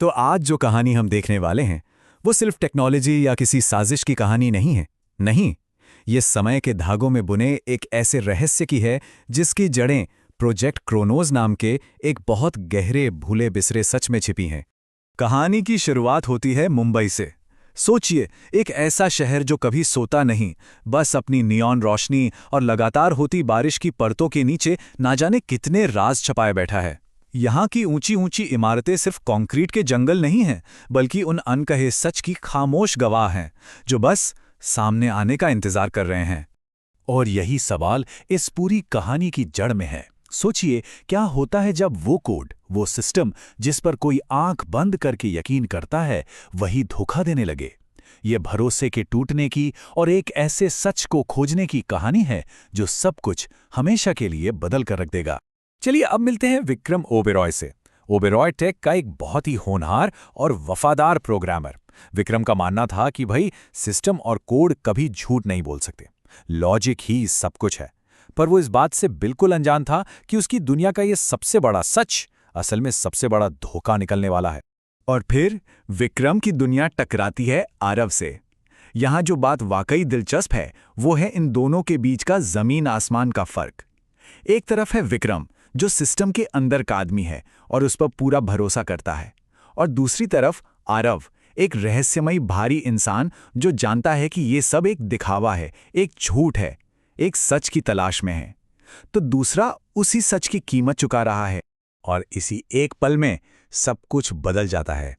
तो आज जो कहानी हम देखने वाले हैं वो सिर्फ टेक्नोलॉजी या किसी साजिश की कहानी नहीं है। नहीं, ये समय के धागों में बुने एक ऐसे रहस्य की है जिसकी जड़ें प्रोजेक्ट क्रोनोस नाम के एक बहुत गहरे भूले बिसरे सच में छिपी हैं। कहानी की शुरुआत होती है मुंबई से। सोचिए, एक ऐसा शहर जो कभी सोता नहीं, बस अपनी नियॉन रोशनी और लगातार होती बारिश की परतों के नीचे ना जाने कितने राज छुपाए बैठा है। यहाँ की ऊंची ऊंची इमारतें सिर्फ कंक्रीट के जंगल नहीं हैं, बल्कि उन अनकहे सच की खामोश गवाह हैं जो बस सामने आने का इंतजार कर रहे हैं। और यही सवाल इस पूरी कहानी की जड़ में है। सोचिए, क्या होता है जब वो कोड, वो सिस्टम जिस पर कोई आंख बंद करके यकीन करता है, वही धोखा देने लगे। ये भरोसे के टूटने की और एक ऐसे सच को खोजने की कहानी है जो सब कुछ हमेशा के लिए बदल कर रख देगा। चलिए अब मिलते हैं विक्रम ओबेरॉय से। ओबेरॉय टेक का एक बहुत ही होनहार और वफादार प्रोग्रामर। विक्रम का मानना था कि भाई सिस्टम और कोड कभी झूठ नहीं बोल सकते, लॉजिक ही सब कुछ है। पर वो इस बात से बिल्कुल अनजान था कि उसकी दुनिया का ये सबसे बड़ा सच असल में सबसे बड़ा धोखा निकलने वाला है। और फिर विक्रम की दुनिया टकराती है आरव से। यहाँ जो बात वाकई दिलचस्प है वो है इन दोनों के बीच का जमीन आसमान का फर्क। एक तरफ है विक्रम जो सिस्टम के अंदर का आदमी है और उस पर पूरा भरोसा करता है, और दूसरी तरफ आरव, एक रहस्यमयी भारी इंसान जो जानता है कि ये सब एक दिखावा है, एक झूठ है, एक सच की तलाश में है। तो दूसरा उसी सच की कीमत चुका रहा है। और इसी एक पल में सब कुछ बदल जाता है।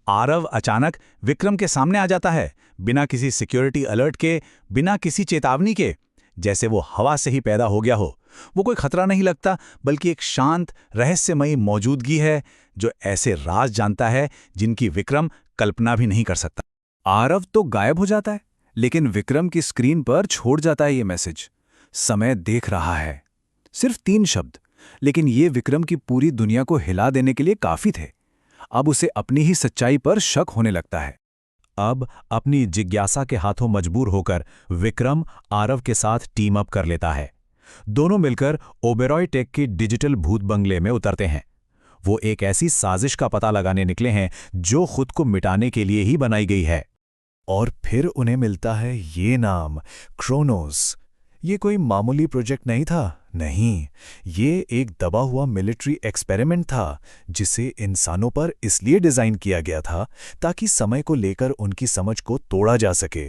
आरव अचानक विक्रम के सामने आ जाता है, बिना किसी सिक्योरिटी अलर्ट के, बिना किसी चेतावनी के, जैसे वो हवा से ही पैदा हो गया हो। वो कोई खतरा नहीं लगता, बल्कि एक शांत रहस्यमयी मौजूदगी है जो ऐसे राज जानता है जिनकी विक्रम कल्पना भी नहीं कर सकता। आरव तो गायब हो जाता है, लेकिन विक्रम की स्क्रीन पर छोड़ जाता है ये मैसेज, समय देख रहा है। सिर्फ 3 शब्द, लेकिन ये विक्रम की पूरी दुनिया को हिला देने के लिए काफी थे। अब उसे अपनी ही सच्चाई पर शक होने लगता है। अब अपनी जिज्ञासा के हाथों मजबूर होकर विक्रम आरव के साथ टीम अप कर लेता है। दोनों मिलकर ओबेरॉय टेक के डिजिटल भूत बंगले में उतरते हैं। वो एक ऐसी साजिश का पता लगाने निकले हैं जो खुद को मिटाने के लिए ही बनाई गई है। और फिर उन्हें मिलता है ये नाम, क्रोनोस। ये कोई मामूली प्रोजेक्ट नहीं था, नहीं, ये एक दबा हुआ मिलिट्री एक्सपेरिमेंट था जिसे इंसानों पर इसलिए डिजाइन किया गया था ताकि समय को लेकर उनकी समझ को तोड़ा जा सके।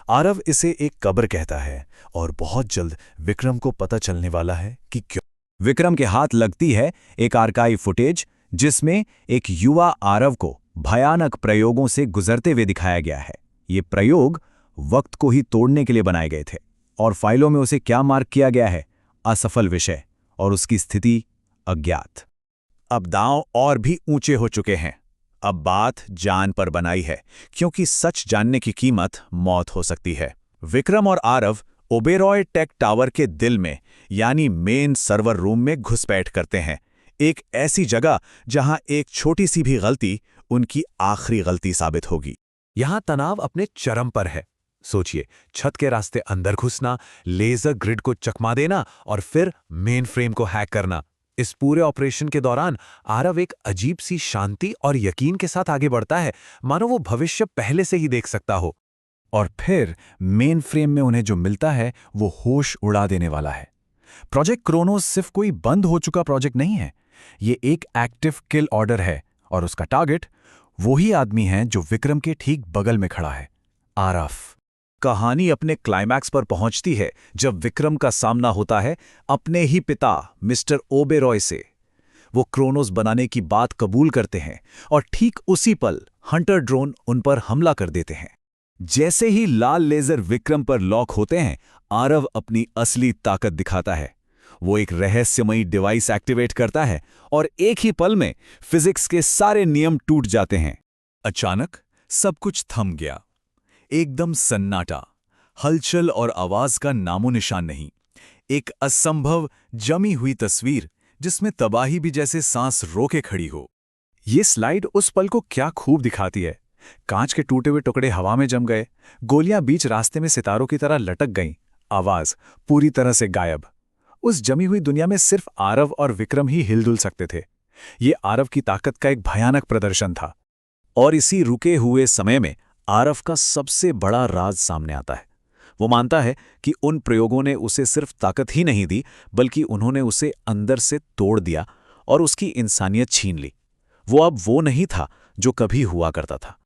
आरव इसे एक कब्र कहता है, और बहुत जल्द विक्रम को पता चलने वाला है कि क्यों। विक्रम के हाथ लगती है एक आर्काइव फुटेज जिसमें एक युवा आरव को भयानक प्रयोगों से गुजरते हुए दिखाया गया है। ये प्रयोग वक्त को ही तोड़ने के लिए बनाए गए थे, और फाइलों में उसे क्या मार्क किया गया है, असफल विषय, और उसकी स्थिति अज्ञात। अब दांव और भी ऊंचे हो चुके हैं। अब बात जान पर बनाई है, क्योंकि सच जानने की कीमत मौत हो सकती है। विक्रम और आरव ओबेरॉय टेक टावर के दिल में, यानी मेन सर्वर रूम में घुसपैठ करते हैं। एक ऐसी जगह जहां एक छोटी सी भी गलती उनकी आखिरी गलती साबित होगी। यहां तनाव अपने चरम पर है। सोचिए, छत के रास्ते अंदर घुसना, लेजर ग्रिड को चकमा देना और फिर मेन फ्रेम को हैक करना। इस पूरे ऑपरेशन के दौरान आरव एक अजीब सी शांति और यकीन के साथ आगे बढ़ता है, मानो वो भविष्य पहले से ही देख सकता हो। और फिर मेन फ्रेम में उन्हें जो मिलता है वो होश उड़ा देने वाला है। प्रोजेक्ट क्रोनोस सिर्फ कोई बंद हो चुका प्रोजेक्ट नहीं है, ये एक एक्टिव किल ऑर्डर है, और उसका टारगेट वही आदमी है जो विक्रम के ठीक बगल में खड़ा है, आरव। कहानी अपने क्लाइमैक्स पर पहुंचती है जब विक्रम का सामना होता है अपने ही पिता मिस्टर ओबेरॉय से। वो क्रोनोस बनाने की बात कबूल करते हैं, और ठीक उसी पल हंटर ड्रोन उन पर हमला कर देते हैं। जैसे ही लाल लेजर विक्रम पर लॉक होते हैं, आरव अपनी असली ताकत दिखाता है। वो एक रहस्यमयी डिवाइस एक्टिवेट करता है, और एक ही पल में फिजिक्स के सारे नियम टूट जाते हैं। अचानक सब कुछ थम गया। एकदम सन्नाटा, हलचल और आवाज का नामो निशान नहीं। एक असंभव जमी हुई तस्वीर जिसमें तबाही भी जैसे सांस रोके खड़ी हो। ये स्लाइड उस पल को क्या खूब दिखाती है। कांच के टूटे हुए टुकड़े हवा में जम गए, गोलियां बीच रास्ते में सितारों की तरह लटक गईं, आवाज पूरी तरह से गायब। उस जमी हुई दुनिया में सिर्फ आरव और विक्रम ही हिलजुल सकते थे। ये आरव की ताकत का एक भयानक प्रदर्शन था। और इसी रुके हुए समय में आरव का सबसे बड़ा राज सामने आता है। वो मानता है कि उन प्रयोगों ने उसे सिर्फ ताकत ही नहीं दी, बल्कि उन्होंने उसे अंदर से तोड़ दिया और उसकी इंसानियत छीन ली। वो अब वो नहीं था जो कभी हुआ करता था।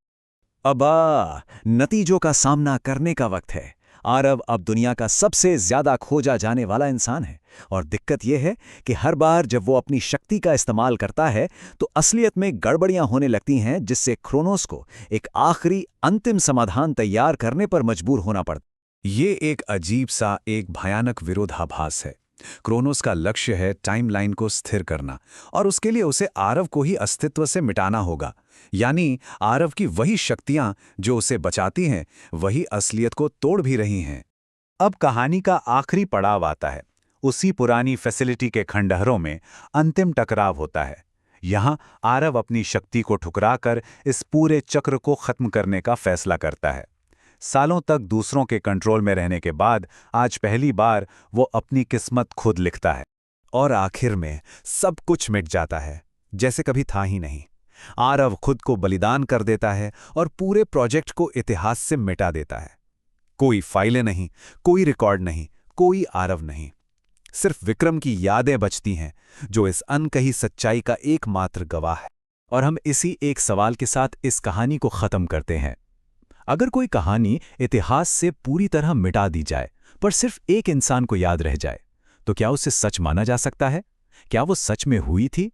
अब नतीजों का सामना करने का वक्त है। आरव अब दुनिया का सबसे ज्यादा खोजा जाने वाला इंसान है, और दिक्कत यह है कि हर बार जब वो अपनी शक्ति का इस्तेमाल करता है तो असलियत में गड़बड़ियां होने लगती हैं, जिससे क्रोनोस को एक आखिरी अंतिम समाधान तैयार करने पर मजबूर होना पड़ता। ये एक अजीब सा, एक भयानक विरोधाभास है। क्रोनोस का लक्ष्य है टाइमलाइन को स्थिर करना, और उसके लिए उसे आरव को ही अस्तित्व से मिटाना होगा। यानी आरव की वही शक्तियां जो उसे बचाती हैं, वही असलियत को तोड़ भी रही हैं। अब कहानी का आखिरी पड़ाव आता है। उसी पुरानी फैसिलिटी के खंडहरों में अंतिम टकराव होता है। यहाँ आरव अपनी शक्ति को ठुकराकर इस पूरे चक्र को खत्म करने का फैसला करता है। सालों तक दूसरों के कंट्रोल में रहने के बाद आज पहली बार वो अपनी किस्मत खुद लिखता है। और आखिर में सब कुछ मिट जाता है, जैसे कभी था ही नहीं। आरव खुद को बलिदान कर देता है और पूरे प्रोजेक्ट को इतिहास से मिटा देता है। कोई फाइलें नहीं, कोई रिकॉर्ड नहीं, कोई आरव नहीं। सिर्फ विक्रम की यादें बचती हैं, जो इस अनकही सच्चाई का एकमात्र गवाह है। और हम इसी एक सवाल के साथ इस कहानी को खत्म करते हैं। अगर कोई कहानी इतिहास से पूरी तरह मिटा दी जाए, पर सिर्फ एक इंसान को याद रह जाए, तो क्या उसे सच माना जा सकता है? क्या वो सच में हुई थी,